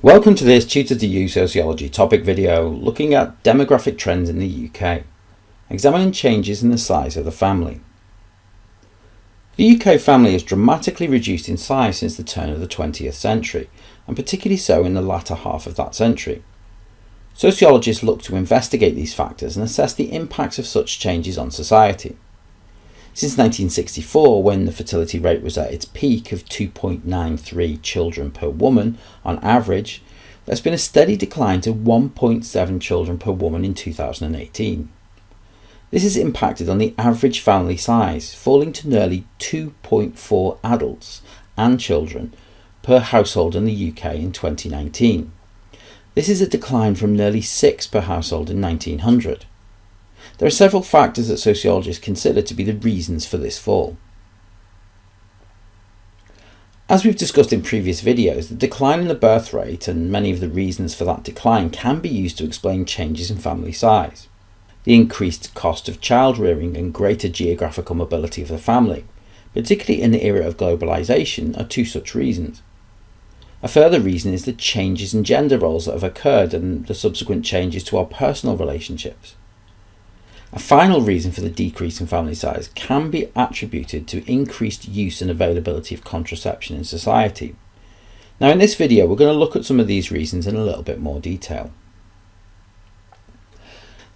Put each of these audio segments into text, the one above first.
Welcome to this Tutor to You Sociology topic video looking at demographic trends in the UK, examining changes in the size of the family. The UK family has dramatically reduced in size since the turn of the 20th century, and particularly so in the latter half of that century. Sociologists look to investigate these factors and assess the impacts of such changes on society. Since 1964, when the fertility rate was at its peak of 2.93 children per woman on average, there's been a steady decline to 1.7 children per woman in 2018. This has impacted on the average family size, falling to nearly 2.4 adults and children per household in the UK in 2019. This is a decline from nearly 6 per household in 1900. There are several factors that sociologists consider to be the reasons for this fall. As we've discussed in previous videos, the decline in the birth rate and many of the reasons for that decline can be used to explain changes in family size. The increased cost of child rearing and greater geographical mobility of the family, particularly in the era of globalisation, are two such reasons. A further reason is the changes in gender roles that have occurred and the subsequent changes to our personal relationships. A final reason for the decrease in family size can be attributed to increased use and availability of contraception in society. Now in this video we're going to look at some of these reasons in a little bit more detail.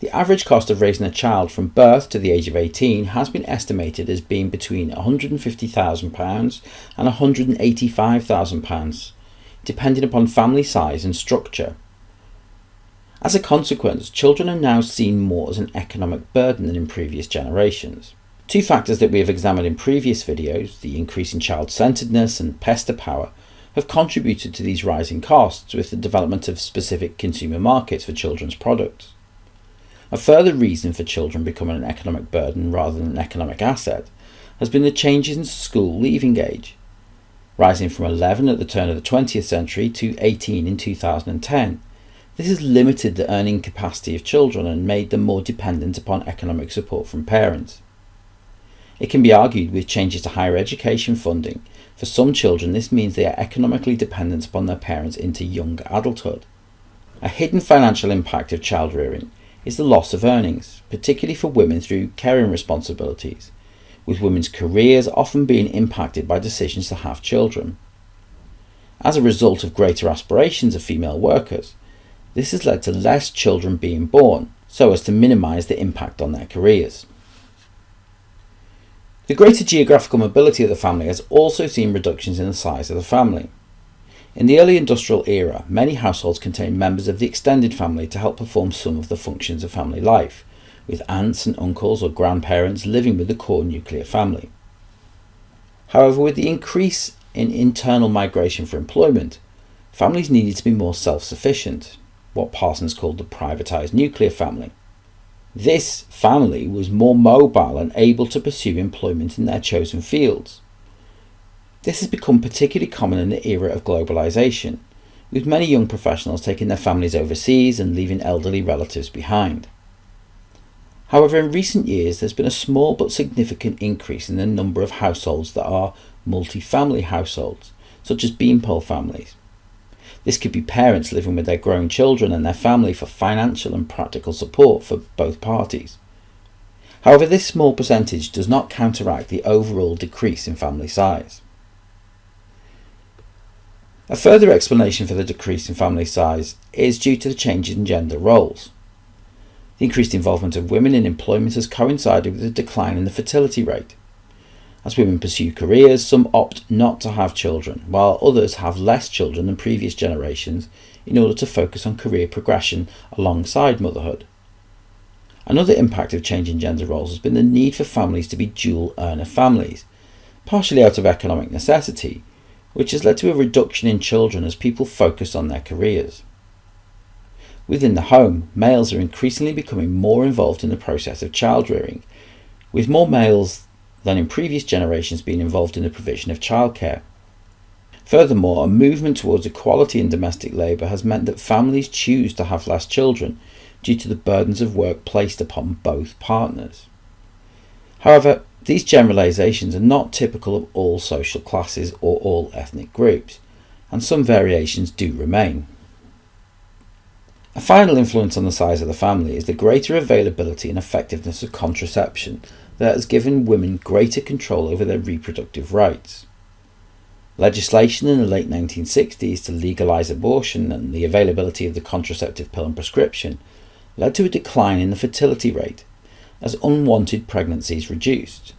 The average cost of raising a child from birth to the age of 18 has been estimated as being between £150,000 and £185,000, depending upon family size and structure. As a consequence, children are now seen more as an economic burden than in previous generations. Two factors that we have examined in previous videos, the increase in child-centeredness and pester power, have contributed to these rising costs with the development of specific consumer markets for children's products. A further reason for children becoming an economic burden rather than an economic asset has been the changes in school leaving age, rising from 11 at the turn of the 20th century to 18 in 2010. This has limited the earning capacity of children and made them more dependent upon economic support from parents. It can be argued with changes to higher education funding, for some children this means they are economically dependent upon their parents into young adulthood. A hidden financial impact of child rearing is the loss of earnings, particularly for women through caring responsibilities, with women's careers often being impacted by decisions to have children. As a result of greater aspirations of female workers, this has led to less children being born, so as to minimise the impact on their careers. The greater geographical mobility of the family has also seen reductions in the size of the family. In the early industrial era, many households contained members of the extended family to help perform some of the functions of family life, with aunts and uncles or grandparents living with the core nuclear family. However, with the increase in internal migration for employment, families needed to be more self-sufficient, what Parsons called the privatised nuclear family. This family was more mobile and able to pursue employment in their chosen fields. This has become particularly common in the era of globalisation, with many young professionals taking their families overseas and leaving elderly relatives behind. However, in recent years there's been a small but significant increase in the number of households that are multi-family households, such as beanpole families. This could be parents living with their grown children and their family for financial and practical support for both parties. However, this small percentage does not counteract the overall decrease in family size. A further explanation for the decrease in family size is due to the changes in gender roles. The increased involvement of women in employment has coincided with a decline in the fertility rate. As women pursue careers, some opt not to have children, while others have less children than previous generations in order to focus on career progression alongside motherhood. Another impact of changing gender roles has been the need for families to be dual earner families, partially out of economic necessity, which has led to a reduction in children as people focus on their careers. Within the home, males are increasingly becoming more involved in the process of child rearing, with more males than in previous generations being involved in the provision of childcare. Furthermore, a movement towards equality in domestic labour has meant that families choose to have less children due to the burdens of work placed upon both partners. However, these generalisations are not typical of all social classes or all ethnic groups, and some variations do remain. A final influence on the size of the family is the greater availability and effectiveness of contraception that has given women greater control over their reproductive rights. Legislation in the late 1960s to legalise abortion and the availability of the contraceptive pill and prescription led to a decline in the fertility rate as unwanted pregnancies reduced.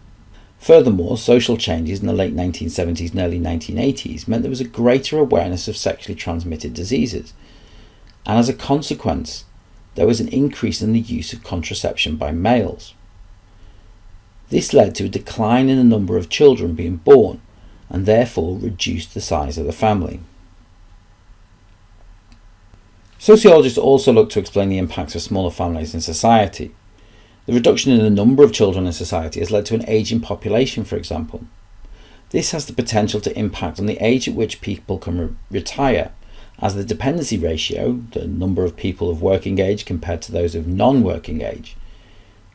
Furthermore, social changes in the late 1970s and early 1980s meant there was a greater awareness of sexually transmitted diseases, and as a consequence, there was an increase in the use of contraception by males. This led to a decline in the number of children being born, and therefore reduced the size of the family. Sociologists also look to explain the impacts of smaller families in society. The reduction in the number of children in society has led to an ageing population, for example. This has the potential to impact on the age at which people can retire, as the dependency ratio, the number of people of working age compared to those of non-working age,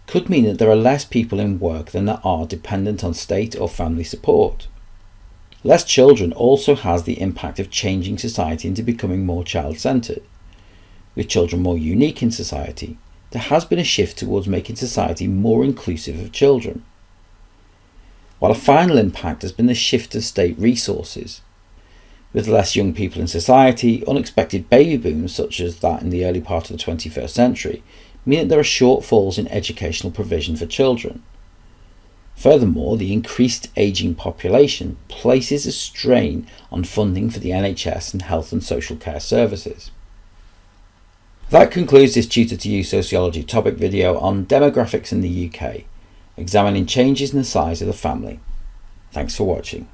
could mean that there are less people in work than there are dependent on state or family support. Less children also has the impact of changing society into becoming more child-centred. With children more unique in society, there has been a shift towards making society more inclusive of children. While a final impact has been the shift of state resources. With less young people in society, unexpected baby booms such as that in the early part of the 21st century mean that there are shortfalls in educational provision for children. Furthermore, the increased ageing population places a strain on funding for the NHS and health and social care services. That concludes this Tutor to You Sociology topic video on demographics in the UK, examining changes in the size of the family. Thanks for watching.